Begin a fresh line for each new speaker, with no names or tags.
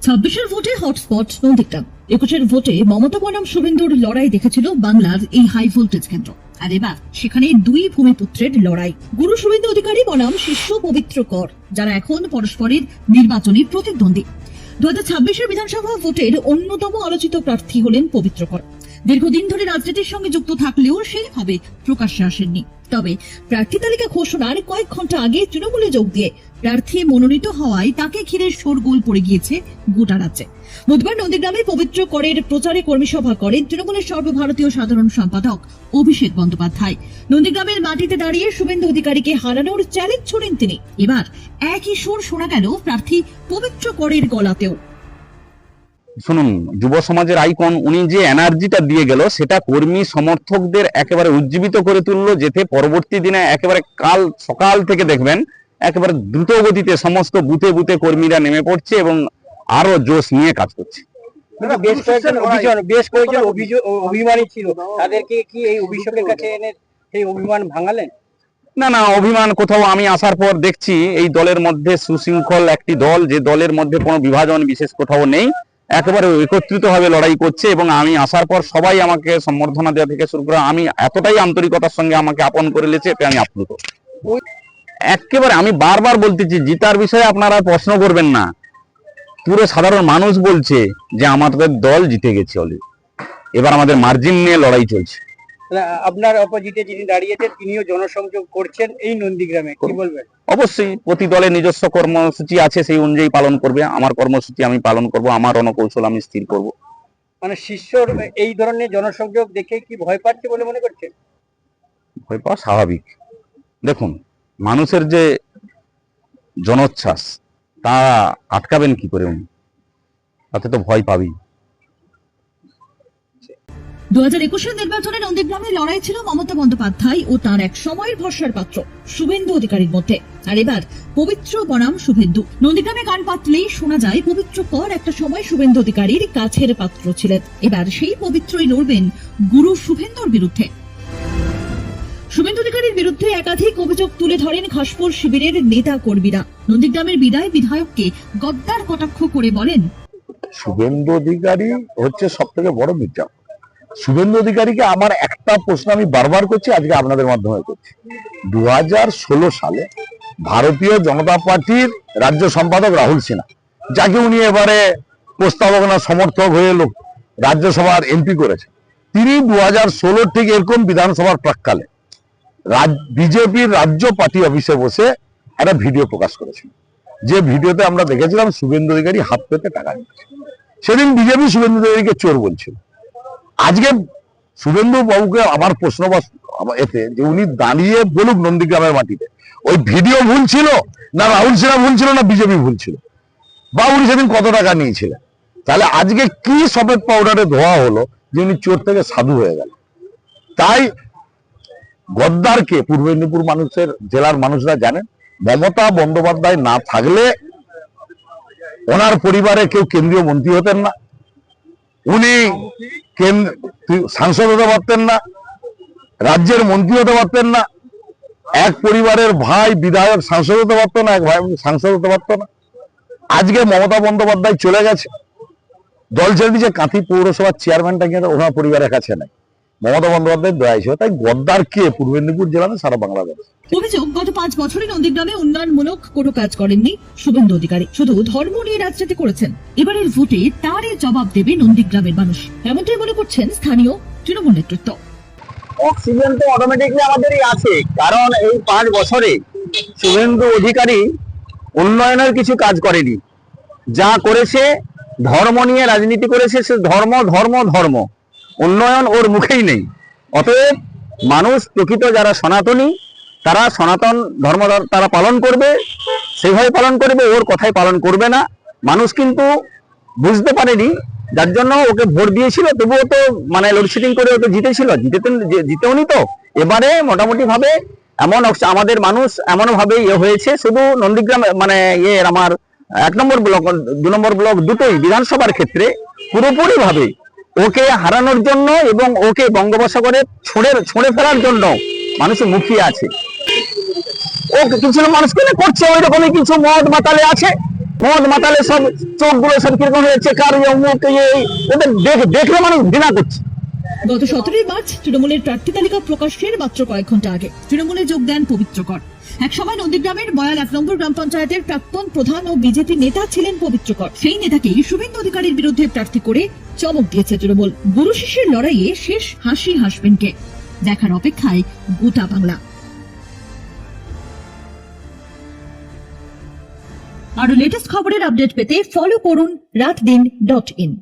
26-এর ভোটে হটস্পট নন্দীগ্রাম, 21-এর ভোটে মমতা বনাম শুভেন্দুর লড়াই দেখেছিল বাংলার এই হাই ভোল্টেজ কেন্দ্র। আর এবার সেখানে দুই ভূমিপুত্রের লড়াই, গুরু শুভেন্দু অধিকারী বনাম শিষ্য পবিত্র কর, যারা এখন পরস্পরের নির্বাচনী প্রতিদ্বন্দ্বী। 2026-এর বিধানসভা ভোটের অন্যতম আলোচিত প্রার্থী হলেন পবিত্র কর। দীর্ঘদিন ধরে রাজনীতির সঙ্গে যুক্ত থাকলেও সেইভাবে প্রকাশ্যে আসেননি। তবে প্রার্থী তালিকা ঘোষণার কয়েক ঘন্টা আগে তৃণমূলে যোগ দিয়ে প্রার্থী মনোনীত হওয়ায় তাকে ঘিরে শোরগোল পড়ে গিয়েছে গোটা রাজ্যে। বুধবার নন্দীগ্রামে পবিত্র করের প্রচারে কর্মী সভা করেন তৃণমূলের সর্বভারতীয় সাধারণ সম্পাদক অভিষেক বন্দ্যোপাধ্যায়। নন্দীগ্রামের মাটিতে দাঁড়িয়ে শুভেন্দু অধিকারীকে হারানোর চ্যালেঞ্জ ছোড়েন তিনি। এবার একই সুর শোনা গেল প্রার্থী পবিত্র করের গলাতেও।
শুনুন, যুব সমাজের আইকন, উনি যে এনার্জিটা দিয়ে গেল সেটা কর্মী সমর্থকদের একেবারে উজ্জীবিত করে তুললো, যেতে পরবর্তী দিনে একেবারে কাল সকাল থেকে দেখবেন একেবারে দ্রুত গতিতে সমস্ত বুথে বুথে কর্মীরা নেমে পড়ছে এবং আরো জোশ নিয়ে কাজ করছে।
বেশ কয়েকজন অভিমানী ছিল, তাদেরকে কি এই অভিষেকের কাছে এনে সেই অভিমান ভাঙালেন?
না না, অভিমান কোথাও আমি আসার পর দেখছি এই দলের মধ্যে সুশৃঙ্খল একটি দল, যে দলের মধ্যে কোনো বিভাজন বিশেষ কোথাও নেই, একেবারে একত্রিত ভাবে লড়াই করছে। এবং আমি আসার পর সবাই আমাকে সম্বর্ধনা দেওয়া থেকে শুরু করে আমি এতটাই আন্তরিকতার সঙ্গে আমাকে আপন করে নিয়েছে, এতে আমি আপ্লুত। একেবারে আমি বারবার বলতেছি, জিতার বিষয়ে আপনারা প্রশ্ন করবেন না, পুরো সাধারণ মানুষ বলছে যে আমাদের দল জিতে গেছে অলরেডি, এবার আমাদের মার্জিন নিয়ে লড়াই চলছে।
আপনার অপোজিটে যিনি দাঁড়িয়েছেন তিনিও জনসংযোগ করছেন এই নন্দীগ্রামে, কি বলবেন?
অবশ্যই প্রতি দলের নিজস্ব কর্মসূচি আছে, সেই অনুযায়ী পালন করবে। আমার কর্মসূচি আমি পালন করব, আমার রণকৌশল আমি স্থির করব।
মানে শিষ্যর এই ধরনের জনসংযোগ দেখে কি ভয় পাচ্ছে বলে মনে করছেন?
ভয় পাওয়া স্বাভাবিক। দেখুন, মানুষের যে জনোচ্ছ্বাস তা আটকাবেন কি করে উনি? তাতে তো ভয় পাবেই।
2021-এর নির্বাচনে নন্দীগ্রামে লড়াই ছিল মমতা বন্দ্যোপাধ্যায় ও তার এক সময়ের ভরসার পাত্র শুভেন্দু অধিকারীর মধ্যে। আর এবার পবিত্র বনাম শুভেন্দু। নন্দীগ্রামে কান পাতলেই শোনা যায় পবিত্র কর একটা সময় শুভেন্দু অধিকারীর কাছের পাত্র ছিলেন। এবার সেই পবিত্রই লড়বেন গুরু শুভেন্দুর বিরুদ্ধে। শুভেন্দু অধিকারীর বিরুদ্ধে একাধিক অভিযোগ তুলে ধরেন ঘাসপুর শিবিরের নেতা কর্মীরা। নন্দীগ্রামের বিদায় বিধায়ককে গদ্দার কটাক্ষ করে বলেন,
শুভেন্দু অধিকারী হচ্ছে সব থেকে বড় মির্জাফর। শুভেন্দু অধিকারীকে আমার একটা প্রশ্ন আমি বারবার করছি, আজকে আপনাদের মাধ্যমে করছি। 2016 সালে ভারতীয় জনতা পার্টির রাজ্য সম্পাদক রাহুল সিনহা, যাকে উনি এবারে প্রস্তাবনা সমর্থক হয়ে রাজ্যসভার এমপি করেছেন, তিনি 2016 ঠিক এরকম বিধানসভার প্রাক্কালে বিজেপির রাজ্য পার্টি অফিসে বসে একটা ভিডিও প্রকাশ করেছেন, যে ভিডিওতে আমরা দেখেছিলাম শুভেন্দু অধিকারী হাত পেতে টাকা নিচ্ছে। সেদিন বিজেপি শুভেন্দু অধিকারীকে চোর বলছিল। আজকে শুভেন্দু বাবুকে আমার প্রশ্ন এতে যে উনি দাঁড়িয়ে বলুক নন্দীগ্রামের মাটিতে ওই ভিডিও ভুল ছিল না রাহুল সিনহা ভুল ছিল না বিজেপি ভুল ছিল, বা উনি সেদিন কত টাকা নিয়েছিলেন। তাহলে আজকে কি সফেদ পাউডারে ধোয়া হলো যে উনি চোর থেকে সাধু হয়ে গেল? তাই গদ্দারকে পূর্ব মেদিনীপুর মানুষের জেলার মানুষরা জানেন। মমতা বন্দ্যোপাধ্যায় না থাকলে ওনার পরিবারে কেউ কেন্দ্রীয় মন্ত্রী হতেন না, উনি সাংসদ হতে পারতেন না, রাজ্যের মন্ত্রী হতে পারতেন না, এক পরিবারের ভাই বিধায়ক সাংসদ হতে পারতো না, এক ভাই সাংসদ হতে পারতো না। আজকে মমতা বন্দ্যোপাধ্যায় চলে গেছে, দল ছেড়ে দিয়েছে, কাঁথি পৌরসভার চেয়ারম্যানটা কিন্তু ওনার পরিবারের কাছে নাই। মমতা বন্দ্যোপাধ্যায় দয়া ছিল। তাই গদ্দার কে পূর্ব মেদিনীপুর জেলাতে সারা বাংলাদেশ।
অভিযোগ, গত 5 বছরে নন্দীগ্রামে উন্নয়নমূলক কোনো কাজ করেননি শুভেন্দু অধিকারী, শুধু ধর্ম নিয়ে রাজনীতি করেছেন। এবারের ভোটে তারই জবাব দেবে নন্দীগ্রামের মানুষ, এমনটাই মনে করছেন স্থানীয় তৃণমূল নেতৃত্ব।
অক্সিজেন তো অটোমেটিকলি আমাদেরই আছে, কারণ এই 5 বছরে শুভেন্দু অধিকারী উন্নয়নের কিছু কাজ করেনি। যা করেছে ধর্ম নিয়ে রাজনীতি করেছে, সে ধর্ম ধর্ম ধর্ম, উন্নয়ন ওর মুখেই নেই। অতএব মানুষ প্রকৃত যারা সনাতনী, তারা সনাতন ধর্ম তারা পালন করবে, সেভাবে পালন করবে, ওর কথাই পালন করবে না। মানুষ কিন্তু বুঝতে পারেনি, যার জন্য ওকে ভোট দিয়েছিল। তবুও তো মানে লোডশেডিং করে ওকে জিতেছিল, জিতেওনি তো। এবারে মোটামুটি ভাবে এমন আমাদের মানুষ এমন ভাবে হয়েছে, শুধু নন্দীগ্রাম মানে আমার 1 নম্বর ব্লক 2 নম্বর ব্লক দুটোই বিধানসভার ক্ষেত্রে পুরোপুরি ভাবে ওকে হারানোর জন্য এবং ওকে বঙ্গোপসাগরে ছুঁড়ে ফেলার জন্য মানুষের মুখিয়ে আছে। ও কিছু মানুষ করছে ওই রকমই কিছু মত মাতালে আছে, মদ মাতালে সব চোখগুলো সব কিরকম হয়ে যাচ্ছে, কার অমুক ওদের দেখলে মানুষ ঘৃণা করছে।
গত 17 মার্চ তৃণমূলের প্রার্থী তালিকা প্রকাশের মাত্র কয়েক ঘন্টা আগে তৃণমূলে যোগ দেন পবিত্রকর। এক সময় নন্দীগ্রামের বয়াল 1 নম্বর গ্রাম পঞ্চায়েতের প্রাক্তন প্রধান ও বিজেপি নেতা ছিলেন পবিত্রকর। সেই নেতাকেই শুভেন্দু অধিকারীর বিরুদ্ধে প্রার্থী করে চমক দিয়েছে তৃণমূল। গুরু শিষ্যের লড়াইয়ে শেষ হাসি হাসবেন কে, দেখার অপেক্ষায় গোটা বাংলা। আরো লেটেস্ট খবরের আপডেট পেতে ফলো করুন রাতদিন.in।